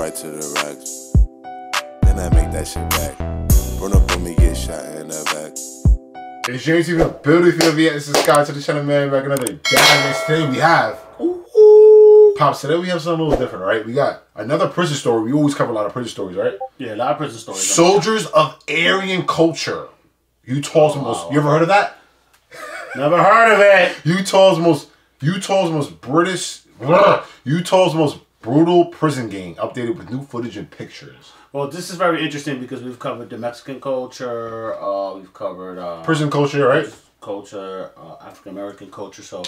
right to the racks. Then I make that shit back. Run up on me, get shot in the back. It's James here, building for the subscribe to the channel, man. Back another day. Today we have Pops. Today we have something a little different, right? We got another prison story. We always cover a lot of prison stories, right? Yeah, a lot of prison stories. Soldiers of Aryan culture. Utah's most. You ever heard of that? Never heard of it. Utah's most British. Utah's most brutal prison gang, updated with new footage and pictures. Well, this is very interesting because we've covered the Mexican culture. We've covered prison culture, right? Culture, African American culture. So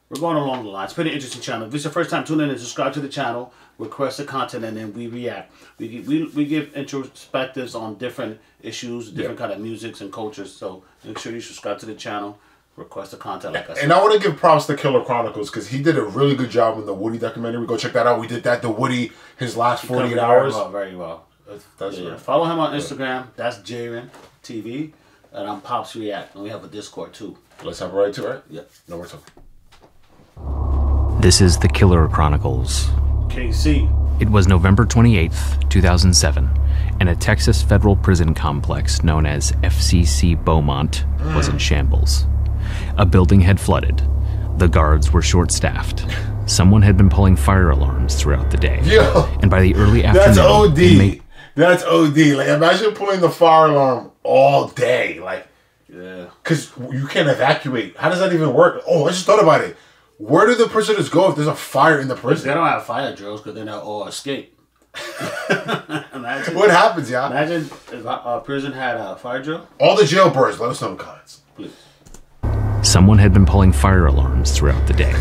we're going along the lines. Pretty interesting channel. If this is your first time tuning in, subscribe to the channel, request the content, and then we react. We give introspectives on different issues, different kind of musics and cultures. So make sure you subscribe to the channel, request the content, like I said. And I want to give props to Killer Chronicles because he did a really good job in the Woody documentary. Go check that out. We did that, the Woody, his last 48 hours. Very well. That's yeah. Follow him on Instagram. That's Jaren TV. And I'm Pops React. And we have a Discord too. Let's have right to it. Yep. No, we're talking. This is the Killer Chronicles. KC. It was November 28th, 2007, and a Texas federal prison complex known as FCC Beaumont was in shambles. A building had flooded. The guards were short-staffed. Someone had been pulling fire alarms throughout the day. Yo, and by the early afternoon... That's OD. That's OD. Like, imagine pulling the fire alarm all day. Like, yeah. Because you can't evacuate. How does that even work? Oh, I just thought about it. Where do the prisoners go if there's a fire in the prison? They don't have fire drills because then they'll all escape. Imagine, what happens, y'all? Imagine if a prison had a fire drill. All the jailbirds, let us know the comments. Please. Someone had been pulling fire alarms throughout the day.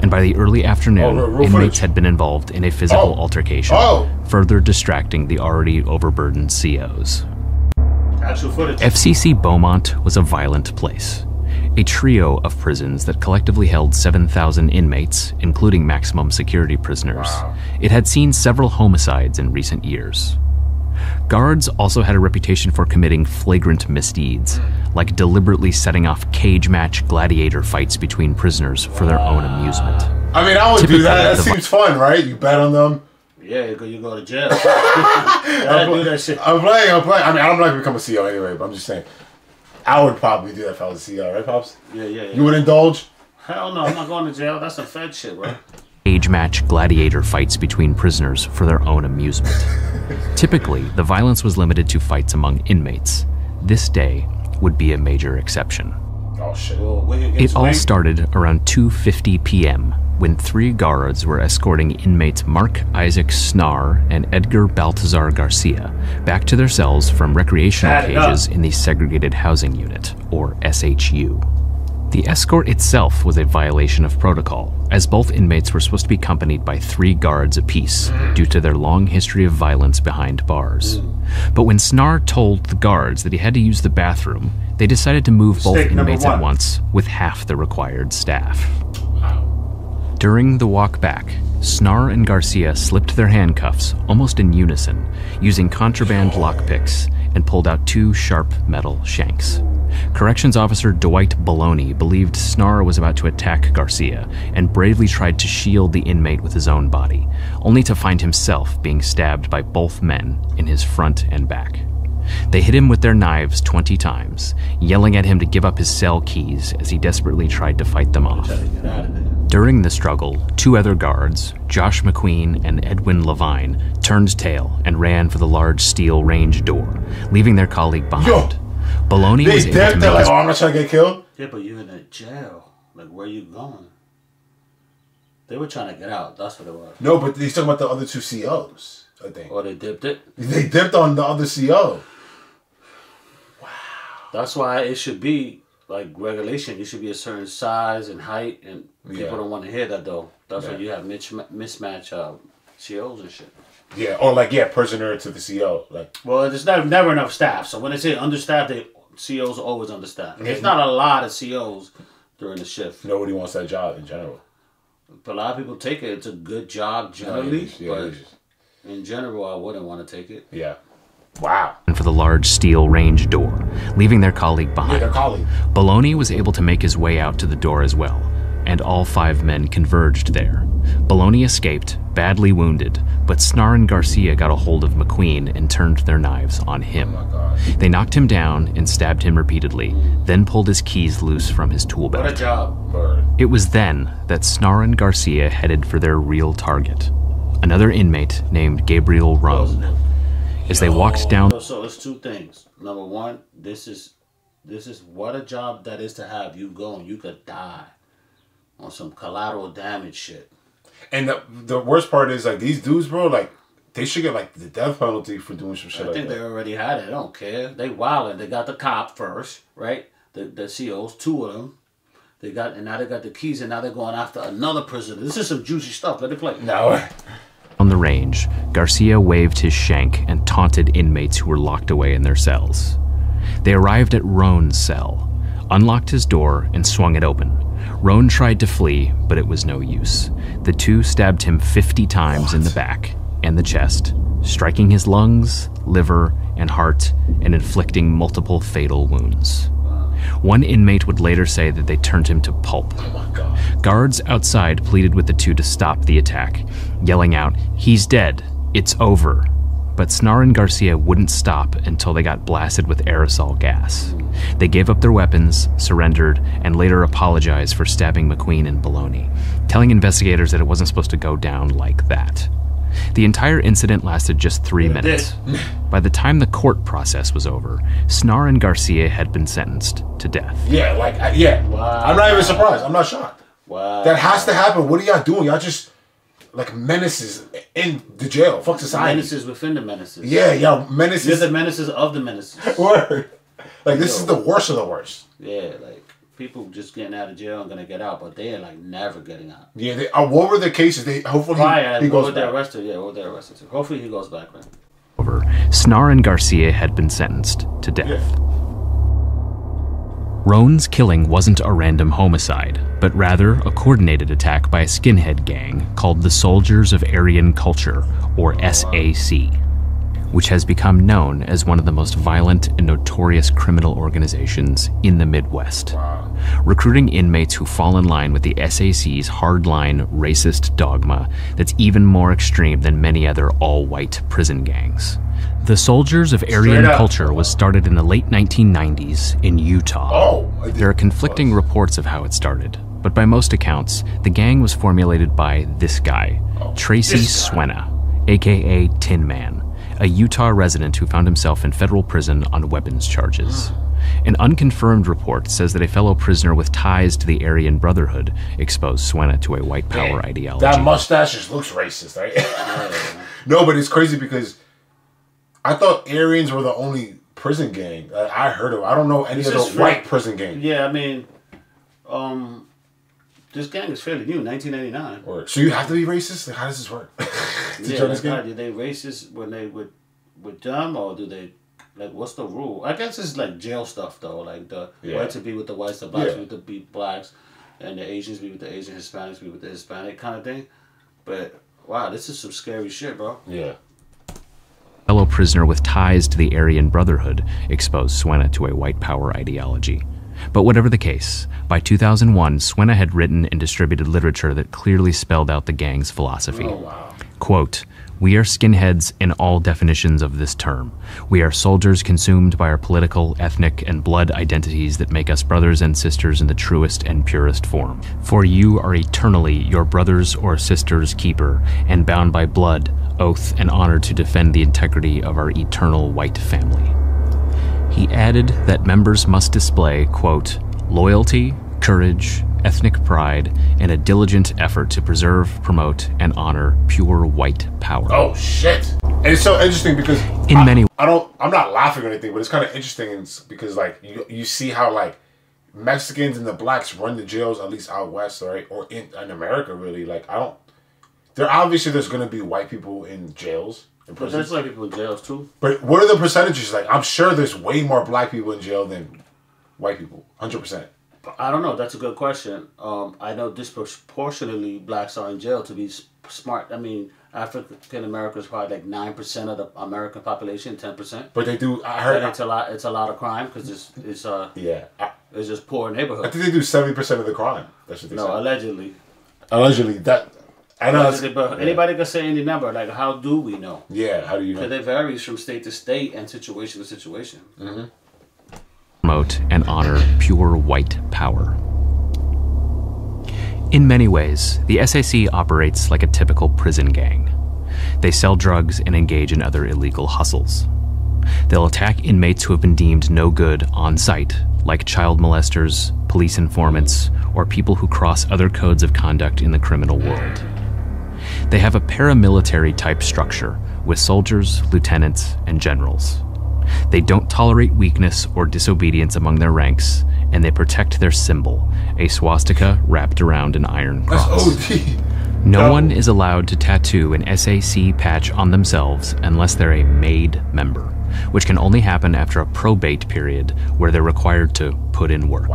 And by the early afternoon, inmates had been involved in a physical altercation, further distracting the already overburdened COs. Actual footage. FCC Beaumont was a violent place. A trio of prisons that collectively held 7,000 inmates, including maximum security prisoners. Wow. It had seen several homicides in recent years. Guards also had a reputation for committing flagrant misdeeds, like deliberately setting off cage match gladiator fights between prisoners for their own amusement. I mean, I would do that. That seems fun, right? You bet on them. Yeah, you go to jail. Do that shit. I'm playing. I mean, I'm not going to become a CO anyway, but I'm just saying. I would probably do that if I was a CO, right, Pops? Yeah. You would indulge? Hell no, I'm not going to jail. That's some Fed shit, bro. Cage match gladiator fights between prisoners for their own amusement. Typically, the violence was limited to fights among inmates. This day would be a major exception. Oh, shit. It all started around 2:50 p.m. when 3 guards were escorting inmates Mark Isaac Snar and Edgar Baltazar Garcia back to their cells from recreational cages in the Segregated Housing Unit, or SHU. The escort itself was a violation of protocol, as both inmates were supposed to be accompanied by 3 guards apiece due to their long history of violence behind bars. But when Snar told the guards that he had to use the bathroom, they decided to move both inmates at once with half the required staff. During the walk back, Snar and Garcia slipped their handcuffs almost in unison, using contraband lockpicks, and pulled out 2 sharp metal shanks. Corrections Officer Dwight Baloney believed Snar was about to attack Garcia and bravely tried to shield the inmate with his own body, only to find himself being stabbed by both men in his front and back. They hit him with their knives 20 times, yelling at him to give up his cell keys as he desperately tried to fight them off. During the struggle, 2 other guards, Josh McQueen and Edwin Levine, turned tail and ran for the large steel range door, leaving their colleague behind. Baloney was able to make like, oh, I'm not trying to get killed? Yeah, but you're in a jail. Like, where are you going? They were trying to get out. That's what it was. No, but he's talking about the other 2 COs, I think. Oh, they dipped it? They dipped on the other CO. Wow. That's why it should be, like, regulation. You should be a certain size and height, and people don't want to hear that, though. That's why you have mismatch COs and shit. Yeah, or like, prisoner to the CO. Like, well, there's never enough staff. So when they say understaffed, COs are always understaffed. There's not a lot of COs during the shift. Nobody wants that job in general. But a lot of people take it. It's a good job generally, but in general, I wouldn't want to take it. Yeah. Wow. And for the large steel range door, leaving their colleague behind. Yeah, their colleague. Baloney was able to make his way out to the door as well, and all 5 men converged there. Bologna escaped, badly wounded, but Snar and Garcia got a hold of McQueen and turned their knives on him. They knocked him down and stabbed him repeatedly, then pulled his keys loose from his tool belt. What a job. It was then that Snar and Garcia headed for their real target, another inmate named Gabriel Roan. As they walked down... So it's 2 things. Number 1, this is what a job that is to have. You go and you could die on some collateral damage shit. And the worst part is, like, these dudes, bro, like, they should get, like, the death penalty for doing some shit I like think that. they already had it. I don't care. They wildin'. They got the cop first, right? The COs, 2 of them. And now they got the keys, and now they're going after another prisoner. This is some juicy stuff. Let it play. No. On the range, Garcia waved his shank and taunted inmates who were locked away in their cells. They arrived at Roan's cell, unlocked his door, and swung it open. Roan tried to flee, but it was no use. The 2 stabbed him 50 times in the back and the chest, striking his lungs, liver, and heart, and inflicting multiple fatal wounds. One inmate would later say that they turned him to pulp. Guards outside pleaded with the 2 to stop the attack, yelling out, "He's dead. It's over." But Snar and Garcia wouldn't stop until they got blasted with aerosol gas. They gave up their weapons, surrendered, and later apologized for stabbing McQueen and Bologna, telling investigators that it wasn't supposed to go down like that. The entire incident lasted just 3 minutes. By the time the court process was over, Snar and Garcia had been sentenced to death. Yeah, like, yeah. Wow. I'm not even surprised. I'm not shocked. Wow. That has to happen. What are y'all doing? Y'all just, like, menaces in the jail. Fuck society. Menaces within the menaces. Yeah, y'all menaces. You're the menaces of the menaces. Word. Like, this is the worst of the worst. Yeah, like, people just getting out of jail and gonna get out, but they are, like, never getting out. Yeah, what were the cases? They hopefully he goes back. Arrested. Yeah, what they arrested too. Hopefully he goes back, man. Over, Snar and Garcia had been sentenced to death. Yeah. Roan's killing wasn't a random homicide, but rather a coordinated attack by a skinhead gang called the Soldiers of Aryan Culture, or SAC, which has become known as one of the most violent and notorious criminal organizations in the Midwest. Wow. Recruiting inmates who fall in line with the SAC's hardline racist dogma that's even more extreme than many other all-white prison gangs. The Soldiers of Aryan Culture was started in the late 1990s in Utah. There are conflicting reports of how it started, but by most accounts, the gang was formulated by this guy, Tracy Suena, aka Tin Man, a Utah resident who found himself in federal prison on weapons charges. An unconfirmed report says that a fellow prisoner with ties to the Aryan Brotherhood exposed Suena to a white power ideology. That mustache just looks racist, right? No, but it's crazy because I thought Aryans were the only prison gang I heard of. I don't know any other white prison gang. Yeah, I mean, this gang is fairly new, 1989. So you have to be racist? Like, how does this work? Did they racist when they with them, or do they, like, what's the rule? I guess it's like jail stuff though, like the whites would be with the whites, the blacks would be blacks, and the Asians be with the Asian, Hispanics be with the Hispanic kind of thing. But wow, this is some scary shit, bro. Yeah. Fellow prisoner with ties to the Aryan Brotherhood exposed Suena to a white power ideology. But whatever the case, by 2001, Suena had written and distributed literature that clearly spelled out the gang's philosophy. Oh, wow. Quote, "We are skinheads in all definitions of this term. We are soldiers consumed by our political, ethnic, and blood identities that make us brothers and sisters in the truest and purest form. For you are eternally your brother's or sister's keeper, and bound by blood, oath, and honor to defend the integrity of our eternal white family." He added that members must display, quote, "loyalty, courage, ethnic pride, and a diligent effort to preserve, promote, and honor pure white power." Oh shit! And it's so interesting because I'm not laughing or anything, but it's kind of interesting because like you see how like Mexicans and the blacks run the jails, at least out west, right, or in America really. Like there's gonna be white people in jails. But there's like people in jails too. But what are the percentages? Like, I'm sure there's way more black people in jail than white people. 100%. I don't know. That's a good question. I know disproportionately blacks are in jail to be smart. I mean, African Americans probably like 9% of the American population, 10%. But they do. I heard it's a lot. It's a lot of crime because it's Yeah, It's just poor I neighborhood. think they do 70% of the crime. That's what they No, say. allegedly. Allegedly, that. I know. Allegedly, but anybody can say any number. Like, how do we know? Yeah, how do you know? Because it varies from state to state and situation to situation. Promote and honor pure white power. In many ways, the SAC operates like a typical prison gang. They sell drugs and engage in other illegal hustles. They'll attack inmates who have been deemed no good on site, like child molesters, police informants, or people who cross other codes of conduct in the criminal world. They have a paramilitary type structure with soldiers, lieutenants, and generals. They don't tolerate weakness or disobedience among their ranks, and they protect their symbol, a swastika wrapped around an iron cross. That's OD. No one is allowed to tattoo an SAC patch on themselves unless they're a made member, which can only happen after a probate period where they're required to put in work.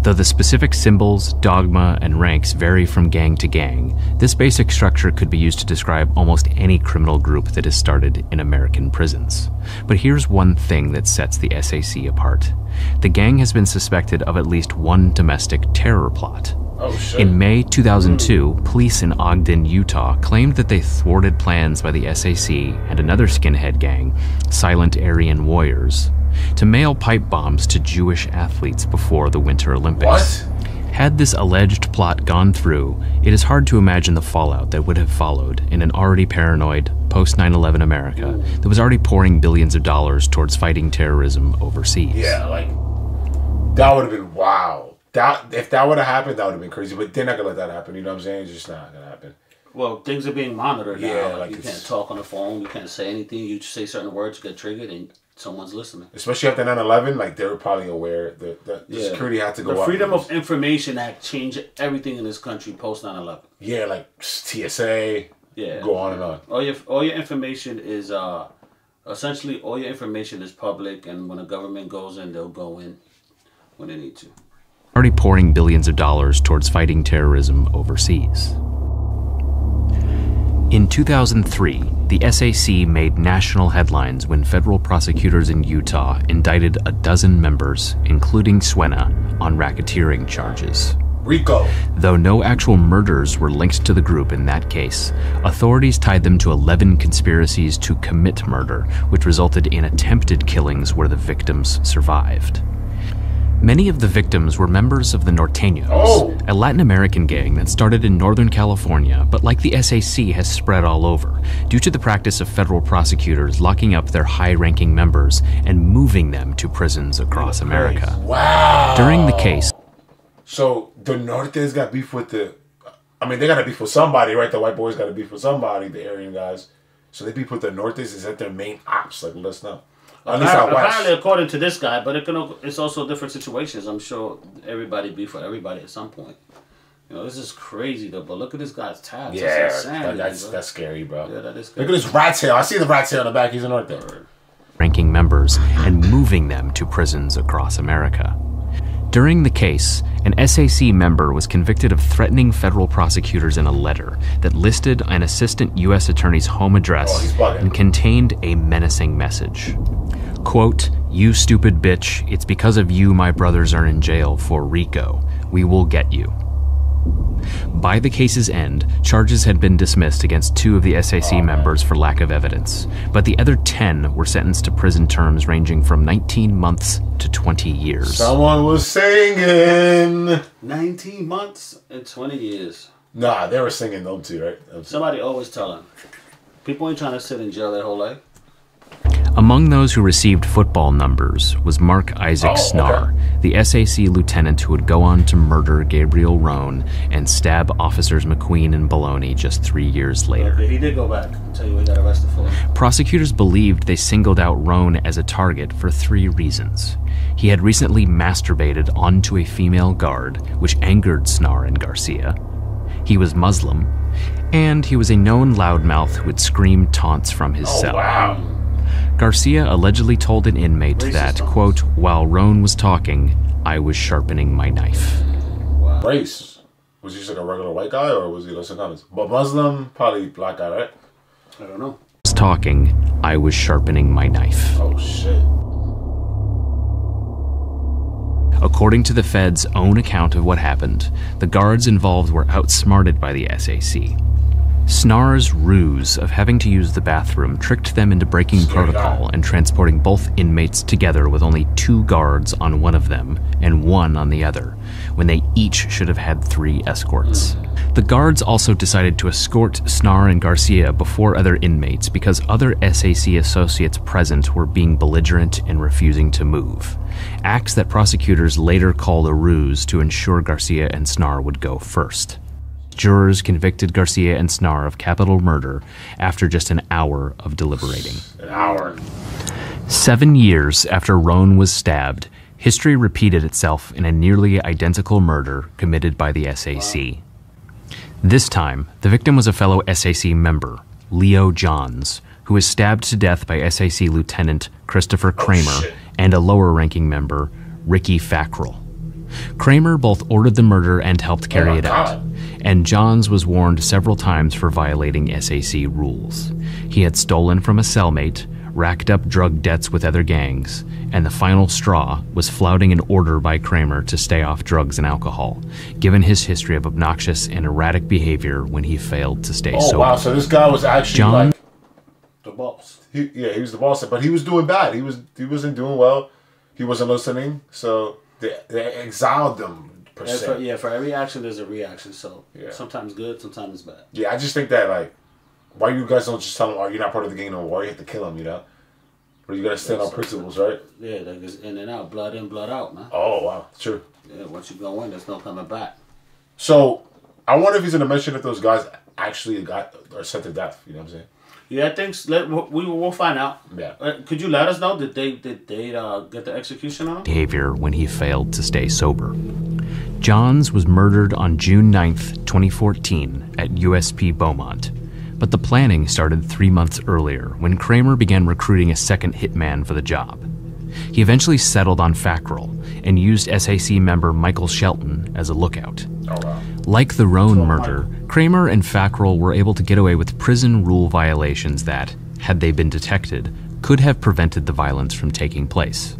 Though the specific symbols, dogma, and ranks vary from gang to gang, this basic structure could be used to describe almost any criminal group that is started in American prisons. But here's one thing that sets the SAC apart. The gang has been suspected of at least one domestic terror plot. Oh, shit. In May 2002, police in Ogden, Utah claimed that they thwarted plans by the SAC and another skinhead gang, Silent Aryan Warriors, to mail pipe bombs to Jewish athletes before the Winter Olympics. What? Had this alleged plot gone through, it is hard to imagine the fallout that would have followed in an already paranoid, post-9/11 America that was already pouring billions of dollars towards fighting terrorism overseas. Yeah, like, that would have been wow. If that would have happened, that would have been crazy. But they're not going to let that happen. You know what I'm saying? It's just not going to happen. Well, things are being monitored now. Yeah, Like, like you it's- can't talk on the phone. You can't say anything. You say certain words, get triggered, and someone's listening. Especially after 9/11, like, they were probably aware that the security had to go The up. Freedom of Information Act changed everything in this country post 9/11. Yeah, like TSA. Yeah. Go on and on. All your information is essentially all your information is public, and when the government goes in, they'll go in when they need to. Already pouring billions of dollars towards fighting terrorism overseas. In 2003, the SAC made national headlines when federal prosecutors in Utah indicted a dozen members, including Suena, on racketeering charges. Rico. Though no actual murders were linked to the group in that case, authorities tied them to 11 conspiracies to commit murder, which resulted in attempted killings where the victims survived. Many of the victims were members of the Norteños, a Latin American gang that started in Northern California, but like the SAC has spread all over, due to the practice of federal prosecutors locking up their high-ranking members and moving them to prisons across America. Wow. During the case, So the Nortes got beef with the. I mean, they got to beef with somebody, right? The white boys got to beef with somebody, the Aryan guys. So they beef with the Nortes. Is that their main ops? Like, let us know. At least out Apparently, west. according to this guy, but it's also different situations. I'm sure everybody beef with everybody at some point. You know, this is crazy though. But look at this guy's tabs. Yeah, That's insanity, bro. that's scary, bro. Yeah, that is Look scary. at this rat tail. I see the rat tail on the back. He's a Norte. ranking members and moving them to prisons across America. During the case, an SAC member was convicted of threatening federal prosecutors in a letter that listed an assistant U.S. attorney's home address he's bugging. and contained a menacing message. Quote, "You stupid bitch, it's because of you my brothers are in jail for RICO. We will get you." By the case's end, charges had been dismissed against 2 of the SAC members for lack of evidence, but the other 10 were sentenced to prison terms ranging from 19 months to 20 years. Someone was singing. 19 months and 20 years. Nah, they were singing them too, right? Somebody always tell him. People ain't trying to sit in jail their whole life. Among those who received football numbers was Mark Isaac Oh, Snar, the SAC lieutenant who would go on to murder Gabriel Roan and stab officers McQueen and Baloney just 3 years later. Okay, he did go back. I'll tell you what he got arrested for. Prosecutors believed they singled out Roan as a target for 3 reasons. He had recently masturbated onto a female guard, which angered Snar and Garcia. He was Muslim, and he was a known loudmouth who would scream taunts from his cell. Wow. Garcia allegedly told an inmate Racist that, taunts. quote, "While Roan was talking, I was sharpening my knife." Race. Was he just like a regular white guy or was he like some kind of. But Muslim, probably black guy, right? I don't know. Was talking, I was sharpening my knife. Oh shit. According to the Fed's own account of what happened, the guards involved were outsmarted by the SAC. Snar's ruse of having to use the bathroom tricked them into breaking protocol and transporting both inmates together with only 2 guards on one of them and 1 on the other, when they each should have had 3 escorts. The guards also decided to escort Snar and Garcia before other inmates because other SAC associates present were being belligerent and refusing to move. Acts that prosecutors later called a ruse to ensure Garcia and Snar would go first. Jurors convicted Garcia and Snar of capital murder after just an hour of deliberating. An hour. 7 years after Roan was stabbed, history repeated itself in a nearly identical murder committed by the SAC. This time, the victim was a fellow SAC member, Leo Johns, who was stabbed to death by SAC Lieutenant Christopher Kramer and a lower-ranking member, Ricky Fackrell. Kramer both ordered the murder and helped carry it out, and Johns was warned several times for violating SAC rules. He had stolen from a cellmate, racked up drug debts with other gangs, and the final straw was flouting an order by Kramer to stay off drugs and alcohol, given his history of obnoxious and erratic behavior when he failed to stay sober. Oh wow, so this guy was actually John- like The boss. he was the boss, but he was doing bad. He wasn't doing well. He wasn't listening, so they exiled them per se. For every action there's a reaction. So Yeah. sometimes good, sometimes bad. Yeah, I just think that like, why you guys don't just tell him, "Oh, you're not part of the gang no more. You have to kill him," you know? But you gotta stand on principles, right? Yeah, that goes in and out, blood in, blood out, man. Oh wow, true. Yeah, once you go in, there's no coming back. So I wonder if he's gonna mention if those guys actually got or sent to death. You know what I'm saying? Yeah, I think we'll find out. Yeah. Could you let us know? Did they get the execution on him? Behavior when he failed to stay sober. Johns was murdered on June 9th, 2014 at USP Beaumont. But the planning started 3 months earlier when Kramer began recruiting a second hitman for the job. He eventually settled on Fackrell and used SAC member Michael Shelton as a lookout. Oh wow. Like the Roan murder, Kramer and Fackrell were able to get away with prison rule violations that, had they been detected, could have prevented the violence from taking place.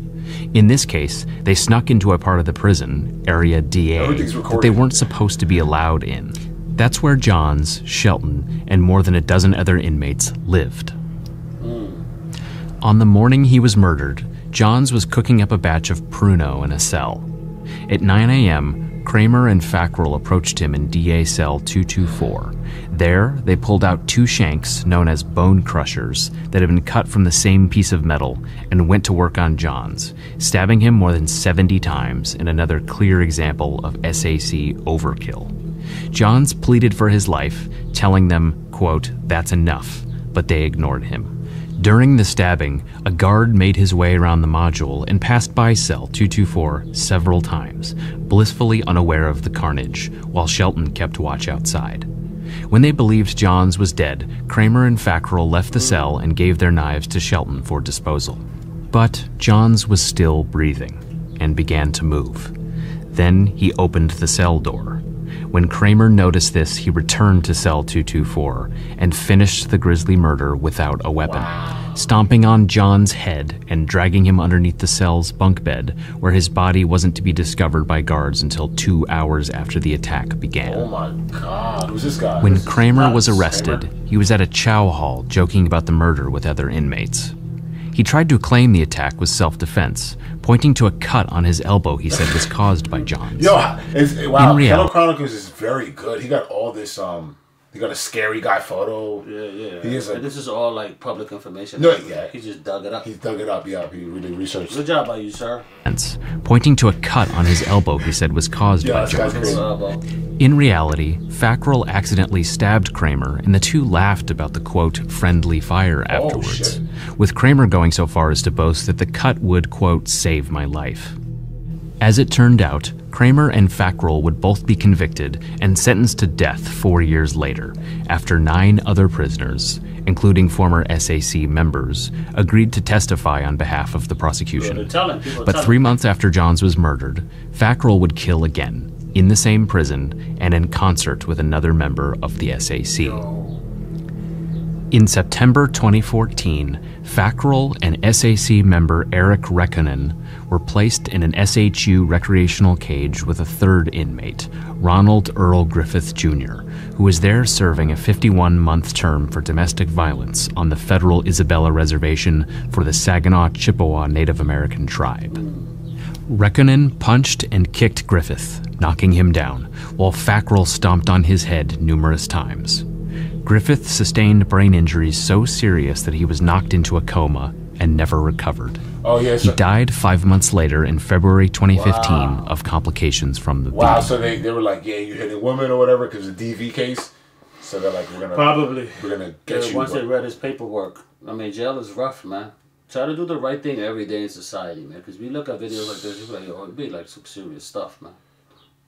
In this case, they snuck into a part of the prison, Area DA, Everything's that recorded. they weren't supposed to be allowed in. That's where Johns, Shelton, and more than a dozen other inmates lived. On the morning he was murdered, Johns was cooking up a batch of Pruno in a cell. At 9 a.m., Kramer and Fackrell approached him in DA cell 224. There, they pulled out 2 shanks, known as bone crushers, that had been cut from the same piece of metal, and went to work on Johns, stabbing him more than 70 times in another clear example of SAC overkill. Johns pleaded for his life, telling them, quote, "That's enough," but they ignored him. During the stabbing, a guard made his way around the module and passed by cell 224 several times, blissfully unaware of the carnage, while Shelton kept watch outside. When they believed Johns was dead, Kramer and Fackrell left the cell and gave their knives to Shelton for disposal. But Johns was still breathing and began to move. Then he opened the cell door. When Kramer noticed this, he returned to cell 224 and finished the grisly murder without a weapon, stomping on John's head and dragging him underneath the cell's bunk bed, where his body wasn't to be discovered by guards until 2 hours after the attack began. Oh my God, who's this guy? When This is Kramer was nuts. arrested, he was at a chow hall joking about the murder with other inmates. He tried to claim the attack was self-defense, pointing to a cut on his elbow he said was caused by Johns. Yo, wow, In reality- Hello Chronicles is very good. He got all this. He got a scary guy photo. Yeah. He is a- And this is all like public information. No, yeah. He just dug it up. He dug it up. Yeah, he really researched. Good job by you, sir. Pointing to a cut on his elbow he said was caused Yeah, by this guy's Johns. crazy. Bravo. In reality, Fackrell accidentally stabbed Kramer, and the two laughed about the, quote, friendly fire afterwards, shit. with Kramer going so far as to boast that the cut would, quote, save my life. As it turned out, Kramer and Fackrell would both be convicted and sentenced to death 4 years later, after 9 other prisoners, including former SAC members, agreed to testify on behalf of the prosecution. They're telling people. But 3 months after Johns was murdered, Fackrell would kill again, in the same prison and in concert with another member of the SAC. In September 2014, Fackrell and SAC member Eric Rekkonen were placed in an SHU recreational cage with a third inmate, Ronald Earl Griffith Jr., who was there serving a 51-month term for domestic violence on the federal Isabella Reservation for the Saginaw Chippewa Native American tribe. Rekkonen punched and kicked Griffith, knocking him down, while Fackrell stomped on his head numerous times. Griffith sustained brain injuries so serious that he was knocked into a coma and never recovered. Oh, yeah. He died 5 months later in February 2015 of complications from the beating. So they were like, yeah, you hitting women or whatever because of the DV case. So they're like, we're gonna get you. Once they read his paperwork, I mean, jail is rough, man. Try to do the right thing every day in society, man. Because we look at videos like this, we're like, oh, it'd be like some serious stuff, man.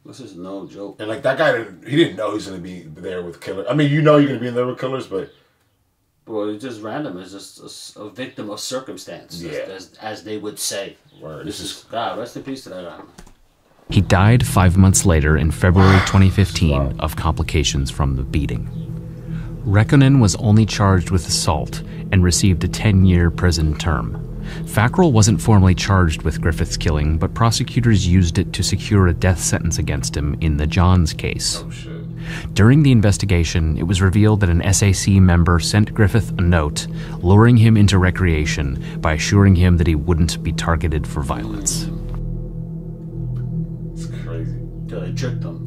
This is no joke. And like that guy, he didn't know he was gonna be there with killers. I mean, you know you're gonna be in there with killers, but well, it's just random. It's just a victim of circumstance, as they would say. Word. This is God. Rest in peace to that guy, man. He died 5 months later in February 2015 of complications from the beating. Rekkonen was only charged with assault and received a 10-year prison term. Fackrell wasn't formally charged with Griffith's killing, but prosecutors used it to secure a death sentence against him in the Johns case. oh shit. During the investigation, it was revealed that an SAC member sent Griffith a note luring him into recreation by assuring him that he wouldn't be targeted for violence. It's crazy. They tricked them.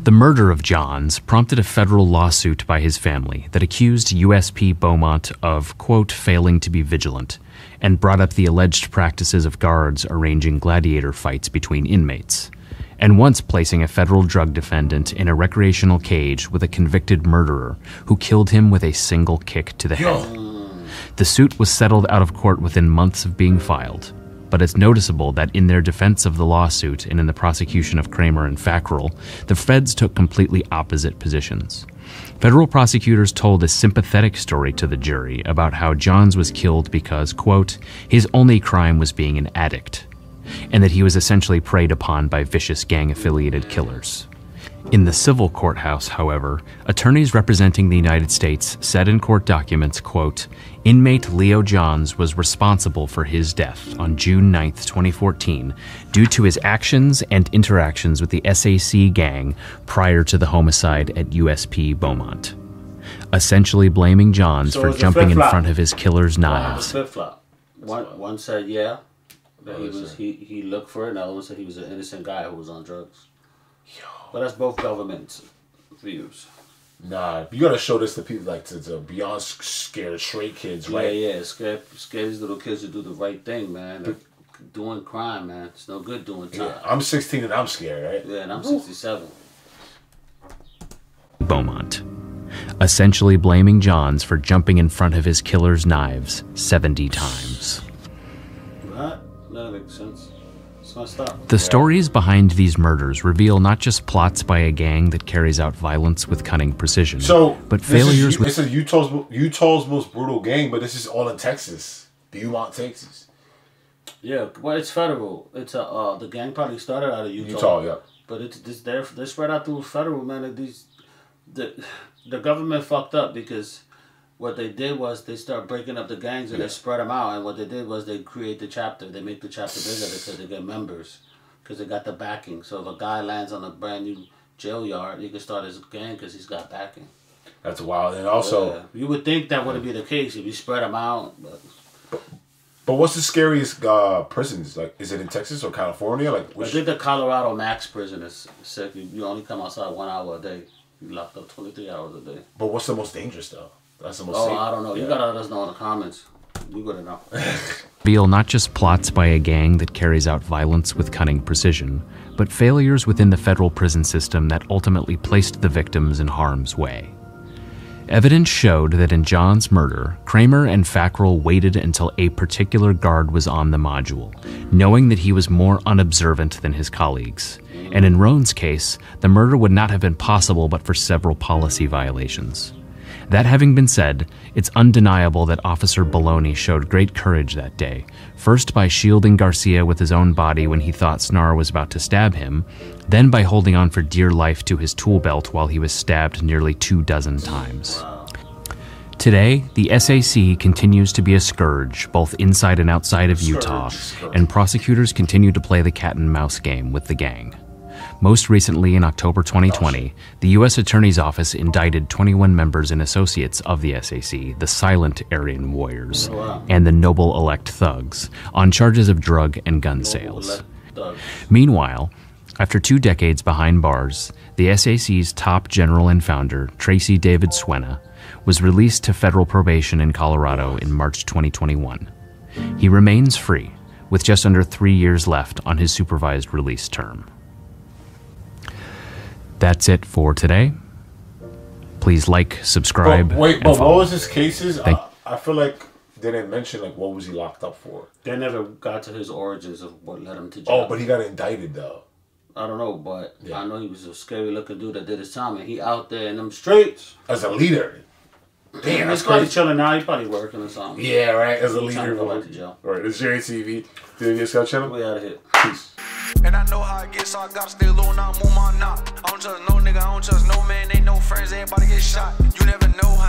The murder of Johns prompted a federal lawsuit by his family that accused USP Beaumont of, quote, failing to be vigilant, and brought up the alleged practices of guards arranging gladiator fights between inmates, and once placing a federal drug defendant in a recreational cage with a convicted murderer who killed him with a single kick to the head. The suit was settled out of court within months of being filed, but it's noticeable that in their defense of the lawsuit and in the prosecution of Kramer and Fackrell, the feds took completely opposite positions. Federal prosecutors told a sympathetic story to the jury about how Johns was killed because, quote, his only crime was being an addict, and that he was essentially preyed upon by vicious gang-affiliated killers. In the civil courthouse, however, attorneys representing the United States said in court documents, quote, inmate Leo Johns was responsible for his death on June 9, 2014, due to his actions and interactions with the SAC gang prior to the homicide at USP Beaumont, essentially blaming Johns for jumping in front of his killer's knives. Flip-flop. One said, yeah, that he looked for it, and the other one said he was an innocent guy who was on drugs. But that's both government views. Nah, you gotta show this to people, like to beyond scared straight kids, right? Yeah, scare these little kids to do the right thing, man. They're doing crime, man. It's no good doing time. Yeah, I'm 16 and I'm scared, right? Yeah, and I'm 67. Beaumont, essentially blaming Johns for jumping in front of his killer's knives 70 times. Right? That makes sense. The stories behind these murders reveal not just plots by a gang that carries out violence with cunning precision, but failures with... This is Utah's most brutal gang, but this is all in Texas. Beaumont, Texas. Yeah, well, it's federal. It's the gang probably started out of Utah. Utah, yeah. But they're spread out through federal, man. The government fucked up because what they did was they start breaking up the gangs and they spread them out. And what they did was they create the chapter. They make the chapter bigger because they get members, because they got the backing. So if a guy lands on a brand new jail yard, he can start his gang because he's got backing. That's wild. And also, you would think that wouldn't be the case if you spread them out. But what's the scariest prisons? Like, is it in Texas or California? Like, I think the Colorado Max prison is sick. You only come outside 1 hour a day. You locked up 23 hours a day. But what's the most dangerous though? That's the most safe. I don't know. Yeah. You gotta let us know in the comments. We gotta know. Reveal not just plots by a gang that carries out violence with cunning precision, but failures within the federal prison system that ultimately placed the victims in harm's way. Evidence showed that in John's murder, Kramer and Fackrell waited until a particular guard was on the module, knowing that he was more unobservant than his colleagues. And in Roan's case, the murder would not have been possible but for several policy violations. That having been said, it's undeniable that Officer Baloney showed great courage that day, first by shielding Garcia with his own body when he thought Snar was about to stab him, then by holding on for dear life to his tool belt while he was stabbed nearly 24 times. Today, the SAC continues to be a scourge both inside and outside of Utah, and prosecutors continue to play the cat and mouse game with the gang. Most recently, in October 2020, the U.S. Attorney's Office indicted 21 members and associates of the SAC, the Silent Aryan Warriors, and the Noble Elect Thugs, on charges of drug and gun sales. Meanwhile, after 2 decades behind bars, the SAC's top general and founder, Tracy David Swena, was released to federal probation in Colorado in March 2021. He remains free, with just under 3 years left on his supervised release term. That's it for today. Please like, subscribe, Wait, and follow. what was his cases? I feel like they didn't mention like what was he locked up for. They never got to his origins of what led him to jail. Oh, but he got indicted though. I don't know, but Yeah. I know he was a scary looking dude that did his time, and he out there in them streets. As a leader. Damn, that's He's probably crazy. chilling now. He's probably working or something. Yeah, right. As a He trying leader. to go back to jail. Right, it's Jerry TV. Did you Scott channel? We out of here. Peace. And I know how it gets, so I gotta stay low and I move my knot. I don't trust no nigga, I don't trust no man, ain't no friends, everybody get shot. You never know how